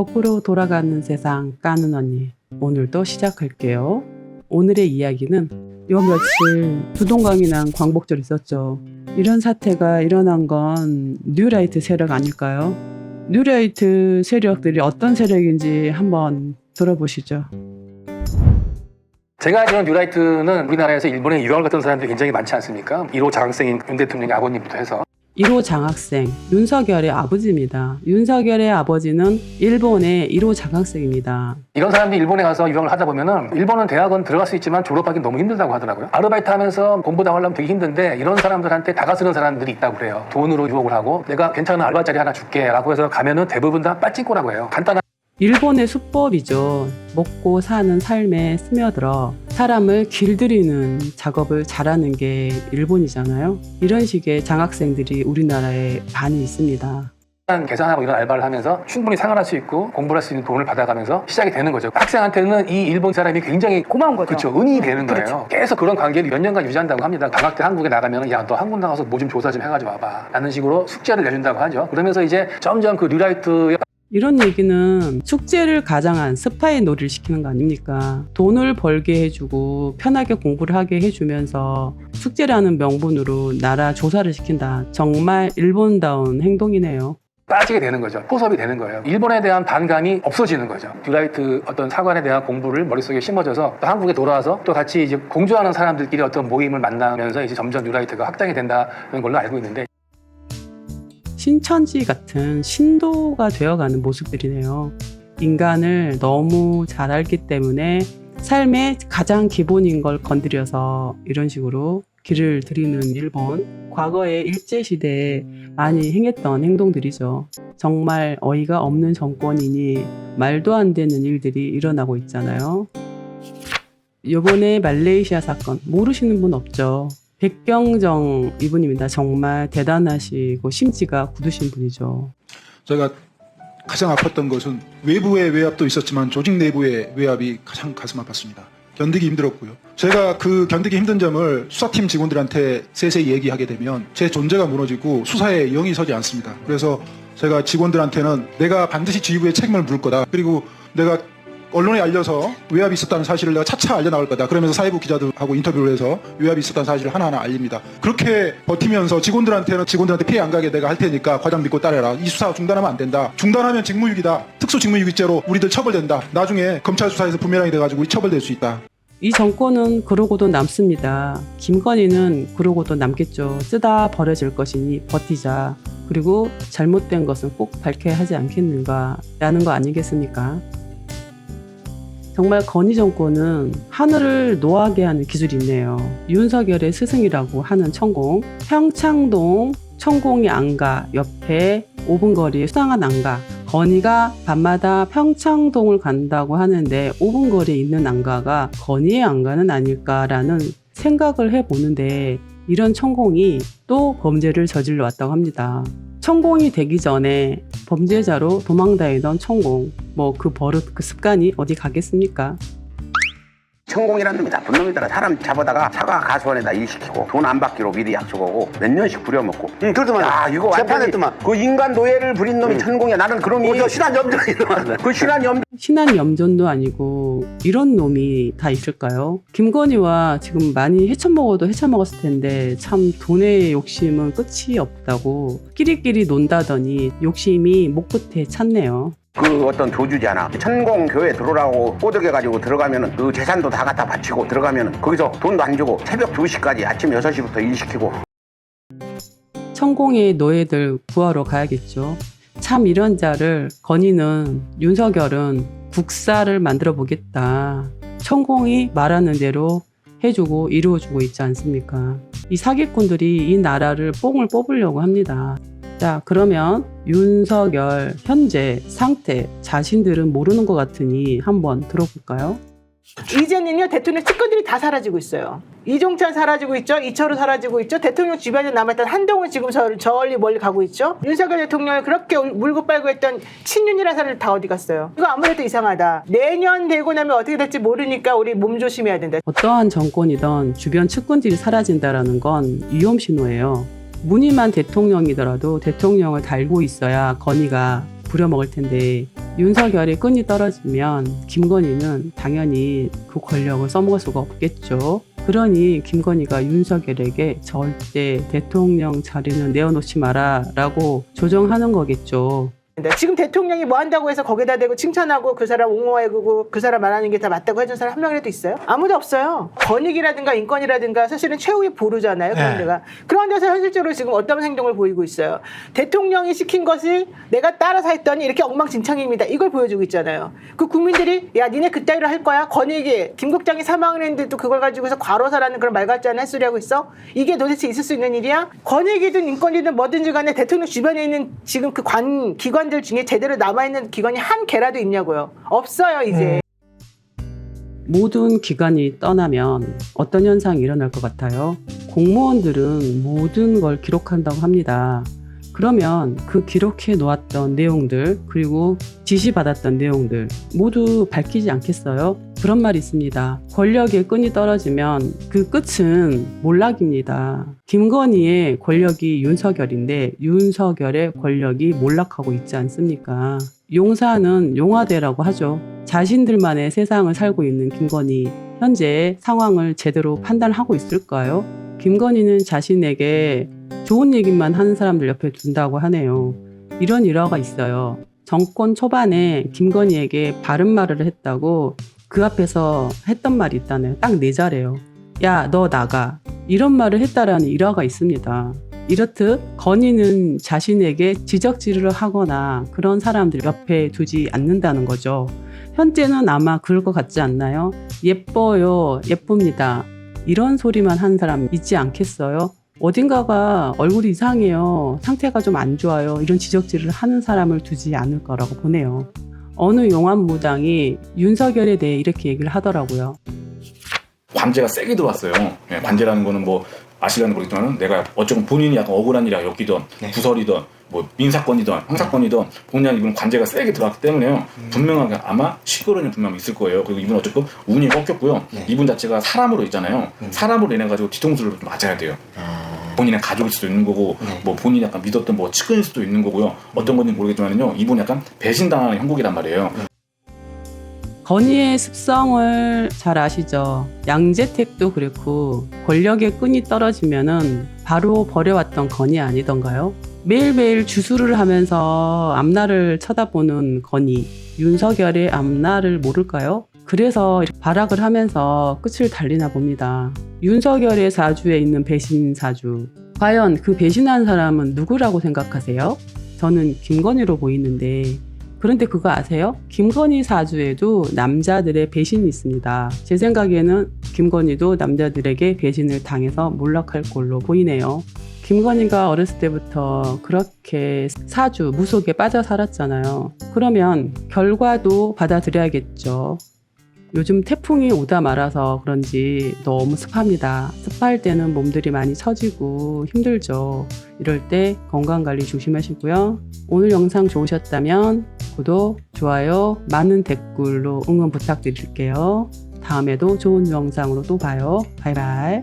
거꾸로 돌아가는 세상 까는 언니, 오늘도 시작할게요. 오늘의 이야기는 요 며칠 두동강이 난 광복절 있었죠. 이런 사태가 일어난 건 뉴라이트 세력 아닐까요? 뉴라이트 세력들이 어떤 세력인지 한번 들어보시죠. 제가 알기로는 뉴라이트는 우리나라에서 일본에 유학을 갔던 사람들이 굉장히 많지 않습니까? 1호 장학생인 윤 대통령의 아버님부터 해서 1호 장학생, 윤석열의 아버지입니다. 윤석열의 아버지는 일본의 1호 장학생입니다. 이런 사람들이 일본에 가서 유학을 하다 보면은 일본은 대학은 들어갈 수 있지만 졸업하기 너무 힘들다고 하더라고요. 아르바이트 하면서 공부 다 하려면 되게 힘든데 이런 사람들한테 다가서는 사람들이 있다고 그래요. 돈으로 유혹을 하고 내가 괜찮은 알바자리 하나 줄게 라고 해서 가면은 대부분 다 빠찡꼬라고 해요. 간단한 일본의 수법이죠. 먹고 사는 삶에 스며들어 사람을 길들이는 작업을 잘하는 게 일본이잖아요. 이런 식의 장학생들이 우리나라에 많이 있습니다. 계산하고 이런 알바를 하면서 충분히 생활할 수 있고 공부할 수 있는 돈을 받아가면서 시작이 되는 거죠. 학생한테는 이 일본 사람이 굉장히 고마운 거죠. 그렇죠. 은인이 되는 거예요. 그렇죠. 계속 그런 관계를 몇 년간 유지한다고 합니다. 방학 때 한국에 나가면 야, 너 한국 나가서 뭐 좀 조사 좀 해가지고 와봐 라는 식으로 숙제를 내준다고 하죠. 그러면서 이제 점점 그 뉴라이트의 이런 얘기는 숙제를 가장한 스파이 놀이를 시키는 거 아닙니까? 돈을 벌게 해주고 편하게 공부를 하게 해주면서 숙제라는 명분으로 나라 조사를 시킨다. 정말 일본다운 행동이네요. 빠지게 되는 거죠. 포섭이 되는 거예요. 일본에 대한 반감이 없어지는 거죠. 뉴라이트 어떤 사관에 대한 공부를 머릿속에 심어져서 또 한국에 돌아와서 또 같이 이제 공조하는 사람들끼리 어떤 모임을 만나면서 이제 점점 뉴라이트가 확장이 된다는 걸로 알고 있는데 신천지 같은 신도가 되어가는 모습들이네요. 인간을 너무 잘 알기 때문에 삶의 가장 기본인 걸 건드려서 이런 식으로 길을 들이는 일본. 과거의 일제시대에 많이 행했던 행동들이죠. 정말 어이가 없는 정권이니 말도 안 되는 일들이 일어나고 있잖아요. 이번에 말레이시아 사건 모르시는 분 없죠. 백경정 이분입니다. 정말 대단하시고 심지가 굳으신 분이죠. 제가 가장 아팠던 것은 외부의 외압도 있었지만 조직 내부의 외압이 가장 가슴 아팠습니다. 견디기 힘들었고요. 제가 그 견디기 힘든 점을 수사팀 직원들한테 세세히 얘기하게 되면 제 존재가 무너지고 수사에 영이 서지 않습니다. 그래서 제가 직원들한테는 내가 반드시 지휘부에 책임을 물을 거다. 그리고 내가 언론에 알려서 외압이 있었다는 사실을 내가 차차 알려나갈 거다. 그러면서 사회부 기자들하고 인터뷰를 해서 외압이 있었다는 사실을 하나하나 알립니다. 그렇게 버티면서 직원들한테 피해 안 가게 내가 할 테니까 과장 믿고 따라라. 이 수사 중단하면 안 된다. 중단하면 직무유기다. 특수직무유기죄로 우리들 처벌된다. 나중에 검찰 수사에서 부메랑이 돼가지고 우리 처벌될 수 있다. 이 정권은 그러고도 남습니다. 김건희는 그러고도 남겠죠. 쓰다 버려질 것이니 버티자. 그리고 잘못된 것은 꼭 밝혀야 하지 않겠는가 라는 거 아니겠습니까? 정말 건희 정권은 하늘을 노하게 하는 기술이 있네요. 윤석열의 스승이라고 하는 천공, 평창동 천공이 안가 옆에 5분 거리에 수상한 안가, 건희가 밤마다 평창동을 간다고 하는데 5분 거리에 있는 안가가 건희의 안가는 아닐까라는 생각을 해보는데 이런 천공이 또 범죄를 저질러 왔다고 합니다. 천공이 되기 전에 범죄자로 도망다니던 천공, 그 버릇, 그 습관이 어디 가겠습니까? 천공이라는 놈이 나쁜 놈이더라. 사람 잡아다가 사과 가수원에다 일시키고 돈 안 받기로 미리 약속하고 몇 년씩 부려먹고. 그렇더만. 야, 이거 재판했더만. 그 인간 노예를 부린 놈이 천공이야. 나는 그런 놈이 신한 염전이더만. 그 신한 염 신한 염전도 아니고 이런 놈이 다 있을까요? 김건희와 지금 많이 헤쳐먹어도 헤쳐먹었을 텐데 참 돈의 욕심은 끝이 없다고 끼리끼리 논다더니 욕심이 목 끝에 찼네요. 그 어떤 교주잖아. 천공 교회 들어오라고 꼬드겨가지고 들어가면은 그 재산도 다 갖다 바치고 들어가면은 거기서 돈도 안 주고 새벽 2시까지 아침 6시부터 일시키고. 천공의 노예들 구하러 가야겠죠. 참 이런 자를 건희는 윤석열은 국사를 만들어 보겠다. 천공이 말하는 대로 해주고 이루어주고 있지 않습니까? 이 사기꾼들이 이 나라를 뽕을 뽑으려고 합니다. 자, 그러면 윤석열 현재 상태 자신들은 모르는 것 같으니 한번 들어볼까요? 이제는요 대통령 측근들이 다 사라지고 있어요. 이종찬 사라지고 있죠. 이철우 사라지고 있죠. 대통령 주변에 남았던 한동훈 지금 저리 멀리 가고 있죠. 윤석열 대통령을 그렇게 물고 빨고 했던 친윤이라는 사람들 다 어디 갔어요. 이거 아무래도 이상하다. 내년 되고 나면 어떻게 될지 모르니까 우리 몸 조심해야 된다. 어떠한 정권이든 주변 측근들이 사라진다는 건 위험 신호예요. 무늬만 대통령이더라도 대통령을 달고 있어야 건의가 부려먹을 텐데 윤석열의 끈이 떨어지면 김건희는 당연히 그 권력을 써먹을 수가 없겠죠. 그러니 김건희가 윤석열에게 절대 대통령 자리는 내어놓지 마라 라고 조정하는 거겠죠. 지금 대통령이 뭐 한다고 해서 거기다 대고 칭찬하고 그 사람 옹호해주고 그 사람 말하는 게 다 맞다고 해준 사람 한 명이라도 있어요? 아무도 없어요. 권익이라든가 인권이라든가 사실은 최후의 보루잖아요. 그런 네. 데가. 그런 데서 현실적으로 지금 어떤 행동을 보이고 있어요. 대통령이 시킨 것을 내가 따라서 했더니 이렇게 엉망진창입니다. 이걸 보여주고 있잖아요. 그 국민들이 야 니네 그따위로 할 거야? 권익이 김 국장이 사망을 했는데도 그걸 가지고서 과로사라는 그런 말 같지 않은 햇소리 하고 있어? 이게 도대체 있을 수 있는 일이야? 권익이든 인권이든 뭐든지 간에 대통령 주변에 있는 지금 그 기관들 중에 제대로 남아있는 기관이 한 개라도 있냐고요. 없어요 이제. 모든 기관이 떠나면 어떤 현상이 일어날 것 같아요? 공무원들은 모든 걸 기록한다고 합니다. 그러면 그 기록해 놓았던 내용들 그리고 지시받았던 내용들 모두 밝히지 않겠어요? 그런 말이 있습니다. 권력의 끈이 떨어지면 그 끝은 몰락입니다. 김건희의 권력이 윤석열인데 윤석열의 권력이 몰락하고 있지 않습니까? 용사는 용화대라고 하죠. 자신들만의 세상을 살고 있는 김건희, 현재 상황을 제대로 판단하고 있을까요? 김건희는 자신에게 좋은 얘기만 하는 사람들 옆에 둔다고 하네요. 이런 일화가 있어요. 정권 초반에 김건희에게 바른 말을 했다고 그 앞에서 했던 말이 있다네요. 딱 네 자래요. 야, 너 나가. 이런 말을 했다라는 일화가 있습니다. 이렇듯 건희는 자신에게 지적질을 하거나 그런 사람들 옆에 두지 않는다는 거죠. 현재는 아마 그럴 것 같지 않나요? 예뻐요, 예쁩니다. 이런 소리만 하는 사람 있지 않겠어요? 어딘가가 얼굴이 이상해요, 상태가 좀 안 좋아요, 이런 지적질을 하는 사람을 두지 않을 거라고 보네요. 어느 용안무당이 윤석열에 대해 이렇게 얘기를 하더라고요. 관제가 세게 들어왔어요. 네, 관제라는 거는 뭐 아시려는 모르겠지만 내가 어쩌면 본인이 약간 억울한 일이라 엮이던 구설이든 뭐 민사건이든 형사건이든 본인이 이분 관제가 세게 들어왔기 때문에요. 분명하게 아마 시끄러움이 분명히 있을 거예요. 그리고 이분 어쨌든 운이 꺾였고요. 이분 자체가 사람으로 있잖아요. 사람으로 인해 가지고 뒤통수를 좀 맞아야 돼요. 본인의 가족일 수도 있는 거고 뭐 본인이 약간 믿었던 뭐 측근일 수도 있는 거고요. 어떤 건지 모르겠지만요. 이분 약간 배신당하는 형국이란 말이에요. 건희의 습성을 잘 아시죠? 양재택도 그렇고 권력의 끈이 떨어지면은 바로 버려왔던 건희 아니던가요? 매일매일 주술을 하면서 앞날을 쳐다보는 건희, 윤석열의 앞날을 모를까요? 그래서 발악을 하면서 끝을 달리나 봅니다. 윤석열의 사주에 있는 배신 사주, 과연 그 배신한 사람은 누구라고 생각하세요? 저는 김건희로 보이는데, 그런데 그거 아세요? 김건희 사주에도 남자들의 배신이 있습니다. 제 생각에는 김건희도 남자들에게 배신을 당해서 몰락할 걸로 보이네요. 김건희가 어렸을 때부터 그렇게 사주, 무속에 빠져 살았잖아요. 그러면 결과도 받아들여야겠죠. 요즘 태풍이 오다 말아서 그런지 너무 습합니다. 습할 때는 몸들이 많이 처지고 힘들죠. 이럴 때 건강관리 조심하시고요. 오늘 영상 좋으셨다면 구독, 좋아요, 많은 댓글로 응원 부탁드릴게요. 다음에도 좋은 영상으로 또 봐요. 바이바이.